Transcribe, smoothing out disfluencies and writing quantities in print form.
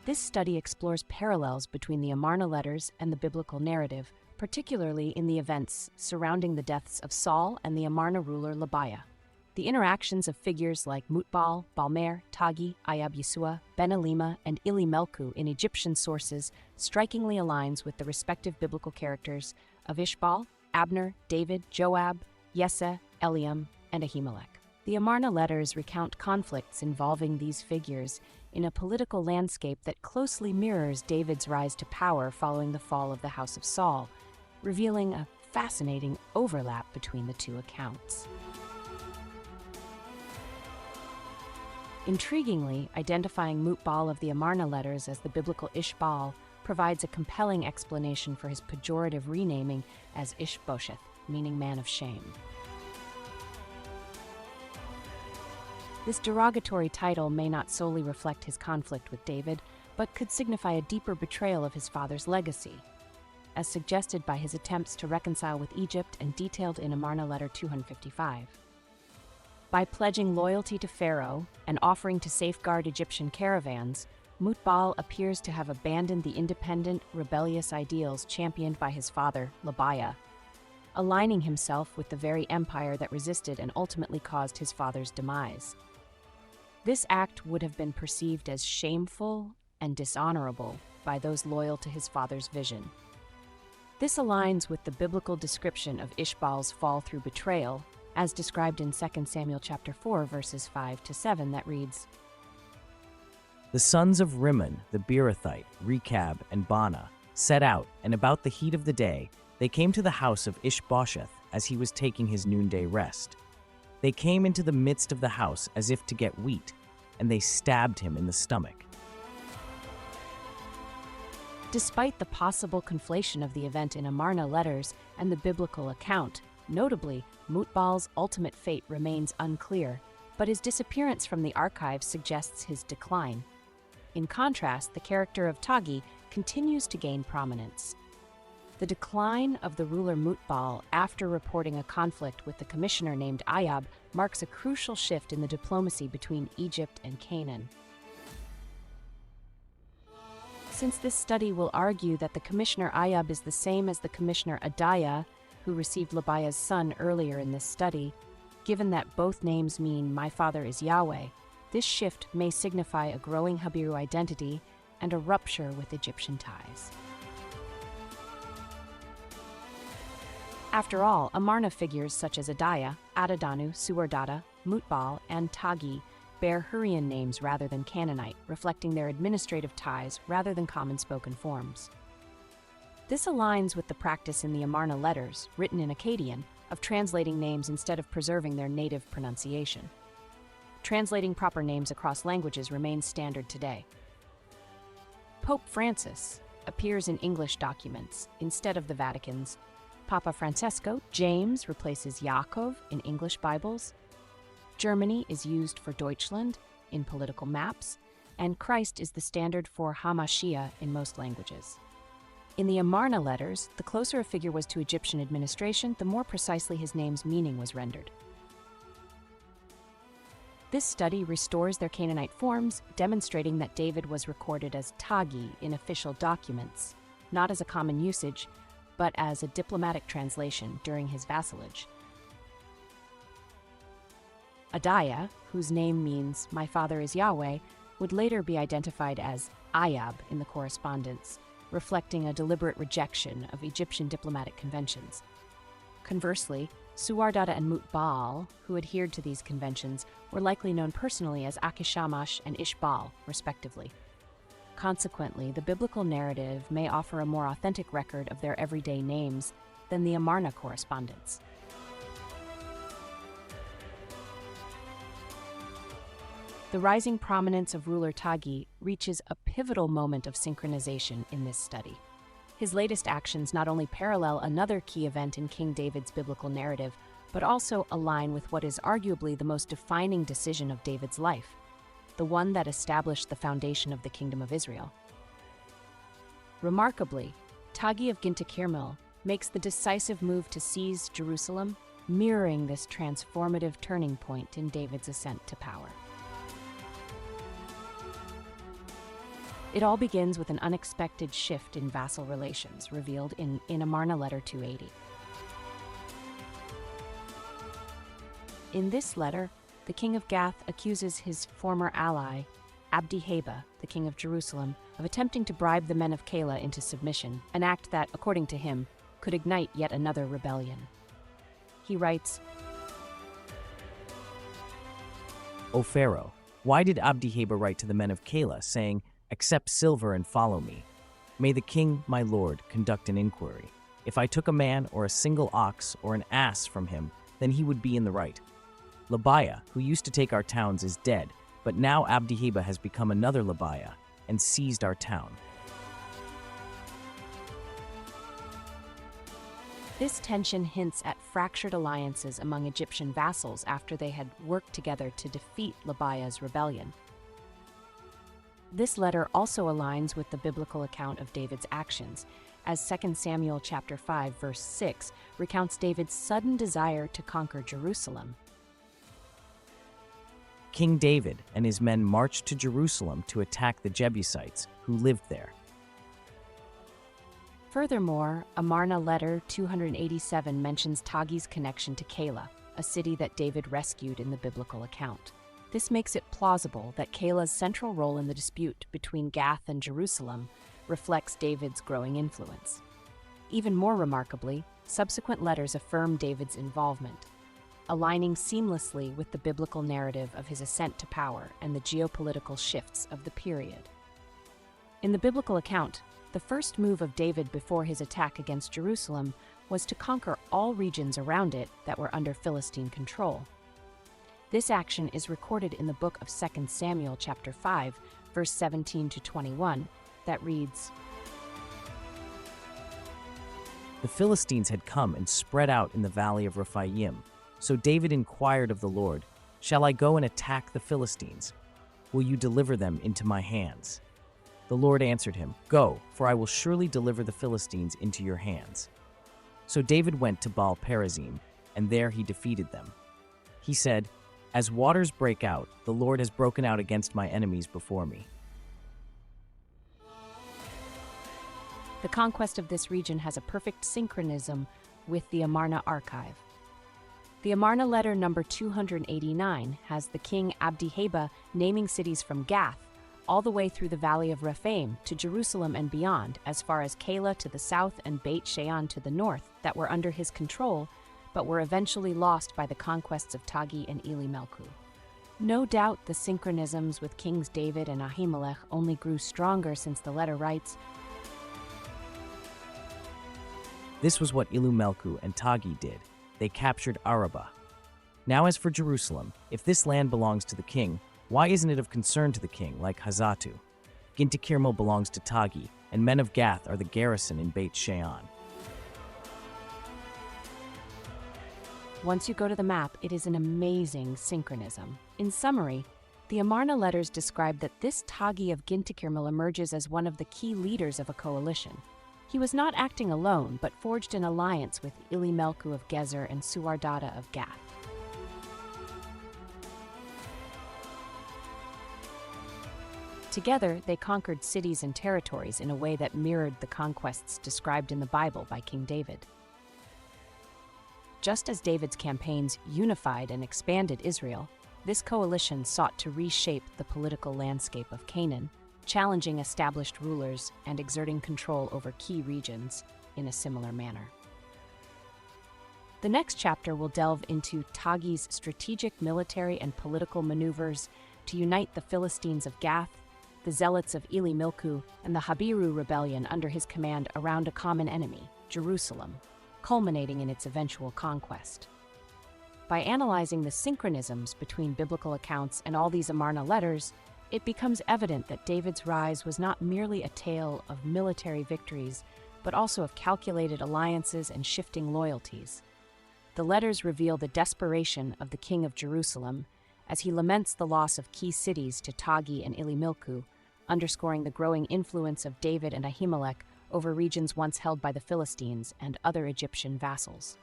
This study explores parallels between the Amarna Letters and the biblical narrative, particularly in the events surrounding the deaths of Saul and the Amarna ruler Labaya. The interactions of figures like Mut-Baal, Bal-mehr, Tagi, Ayyab, Yisuah, Ben-Elima, and Ili-milku in Egyptian sources strikingly aligns with the respective biblical characters of Ish-Baal, Abner, David, Joab, Yesseh, Eliam, and Ahimelek. The Amarna Letters recount conflicts involving these figures in a political landscape that closely mirrors David's rise to power following the fall of the house of Saul, revealing a fascinating overlap between the two accounts. Intriguingly, identifying Mut-Baal of the Amarna Letters as the biblical Ish-Baal provides a compelling explanation for his pejorative renaming as Ish-Bosheth, meaning man of shame. This derogatory title may not solely reflect his conflict with David, but could signify a deeper betrayal of his father's legacy, as suggested by his attempts to reconcile with Egypt and detailed in Amarna Letter 255. By pledging loyalty to Pharaoh and offering to safeguard Egyptian caravans, Mut-Baal appears to have abandoned the independent, rebellious ideals championed by his father, Labaya, aligning himself with the very empire that resisted and ultimately caused his father's demise. This act would have been perceived as shameful and dishonorable by those loyal to his father's vision. This aligns with the biblical description of Ish-Baal's fall through betrayal, as described in 2 Samuel chapter 4, verses 5-7, that reads, The sons of Rimmon, the Beerothite, Rechab and Baanah, set out, and about the heat of the day, they came to the house of Ish-Bosheth as he was taking his noonday rest. They came into the midst of the house as if to get wheat, and they stabbed him in the stomach. Despite the possible conflation of the event in Amarna Letters and the biblical account, notably, Mut-Baal's ultimate fate remains unclear, but his disappearance from the archives suggests his decline. In contrast, the character of Tagi continues to gain prominence. The decline of the ruler Mut-Baal after reporting a conflict with the commissioner named Ayyab marks a crucial shift in the diplomacy between Egypt and Canaan. Since this study will argue that the commissioner Ayyab is the same as the commissioner Adaiah, who received Labaya's son earlier in this study, given that both names mean "my father is Yahweh," this shift may signify a growing Habiru identity and a rupture with Egyptian ties. After all, Amarna figures such as Adaiah, Adadanu, Suardada, Mut-Baal, and Tagi bear Hurrian names rather than Canaanite, reflecting their administrative ties rather than common spoken forms. This aligns with the practice in the Amarna Letters, written in Akkadian, of translating names instead of preserving their native pronunciation. Translating proper names across languages remains standard today. Pope Francis appears in English documents instead of the Vatican's. Papa Francesco, James replaces Yaakov in English Bibles. Germany is used for Deutschland in political maps, and Christ is the standard for Hamashiach in most languages. In the Amarna Letters, the closer a figure was to Egyptian administration, the more precisely his name's meaning was rendered. This study restores their Canaanite forms, demonstrating that David was recorded as Tagi in official documents, not as a common usage, but as a diplomatic translation during his vassalage. Adaiah, whose name means "my father is Yahweh," would later be identified as Ayyab in the correspondence, reflecting a deliberate rejection of Egyptian diplomatic conventions. Conversely, Suardada and Mut-Baal, who adhered to these conventions, were likely known personally as Akishamash and Ish-Baal, respectively. Consequently, the biblical narrative may offer a more authentic record of their everyday names than the Amarna correspondence. The rising prominence of ruler Tagi reaches a pivotal moment of synchronization in this study. His latest actions not only parallel another key event in King David's biblical narrative, but also align with what is arguably the most defining decision of David's life, the one that established the foundation of the Kingdom of Israel. Remarkably, Tagi of Gintikirmil makes the decisive move to seize Jerusalem, mirroring this transformative turning point in David's ascent to power. It all begins with an unexpected shift in vassal relations, revealed in Amarna Letter 280. In this letter, the king of Gath accuses his former ally, Abdi-Heba, the king of Jerusalem, of attempting to bribe the men of Keilah into submission, an act that, according to him, could ignite yet another rebellion. He writes, O Pharaoh, why did Abdi-Heba write to the men of Keilah, saying, "Accept silver and follow me"? May the king, my lord, conduct an inquiry. If I took a man or a single ox or an ass from him, then he would be in the right. Labaya, who used to take our towns, is dead, but now Abdi-Heba has become another Labaya and seized our town. This tension hints at fractured alliances among Egyptian vassals after they had worked together to defeat Labaya's rebellion. This letter also aligns with the biblical account of David's actions, as 2 Samuel chapter 5, verse 6 recounts David's sudden desire to conquer Jerusalem. King David and his men marched to Jerusalem to attack the Jebusites who lived there. Furthermore, Amarna Letter 287 mentions Tagi's connection to Keilah, a city that David rescued in the biblical account. This makes it plausible that Keilah's central role in the dispute between Gath and Jerusalem reflects David's growing influence. Even more remarkably, subsequent letters affirm David's involvement, aligning seamlessly with the biblical narrative of his ascent to power and the geopolitical shifts of the period. In the biblical account, the first move of David before his attack against Jerusalem was to conquer all regions around it that were under Philistine control. This action is recorded in the book of 2 Samuel chapter 5, verse 17 to 21, that reads, The Philistines had come and spread out in the valley of Rephaim. So David inquired of the Lord, "Shall I go and attack the Philistines? Will you deliver them into my hands?" The Lord answered him, "Go, for I will surely deliver the Philistines into your hands." So David went to Baal-perazim, and there he defeated them. He said, "As waters break out, the Lord has broken out against my enemies before me." The conquest of this region has a perfect synchronism with the Amarna archive. The Amarna Letter number 289 has the king Abdi-Heba naming cities from Gath all the way through the valley of Rephaim to Jerusalem and beyond, as far as Keilah to the south and Beit Shean to the north, that were under his control, but were eventually lost by the conquests of Tagi and Ili-milku. No doubt the synchronisms with Kings David and Ahimelek only grew stronger since the letter writes, This was what Ili-milku and Tagi did. They captured Arabah. Now as for Jerusalem, if this land belongs to the king, why isn't it of concern to the king, like Hazatu? Gintikirmo belongs to Tagi, and men of Gath are the garrison in Beit Shean. Once you go to the map, it is an amazing synchronism. In summary, the Amarna Letters describe that this Tagi of Gintikirmo emerges as one of the key leaders of a coalition. He was not acting alone, but forged an alliance with Ili-milku of Gezer and Suardada of Gath. Together, they conquered cities and territories in a way that mirrored the conquests described in the Bible by King David. Just as David's campaigns unified and expanded Israel, this coalition sought to reshape the political landscape of Canaan, challenging established rulers and exerting control over key regions in a similar manner. The next chapter will delve into Tagi's strategic military and political maneuvers to unite the Philistines of Gath, the zealots of Ili-milku, and the Habiru rebellion under his command around a common enemy, Jerusalem, culminating in its eventual conquest. By analyzing the synchronisms between biblical accounts and all these Amarna letters, it becomes evident that David's rise was not merely a tale of military victories, but also of calculated alliances and shifting loyalties. The letters reveal the desperation of the king of Jerusalem as he laments the loss of key cities to Tagi and Ili-milku, underscoring the growing influence of David and Ahimelek over regions once held by the Philistines and other Egyptian vassals.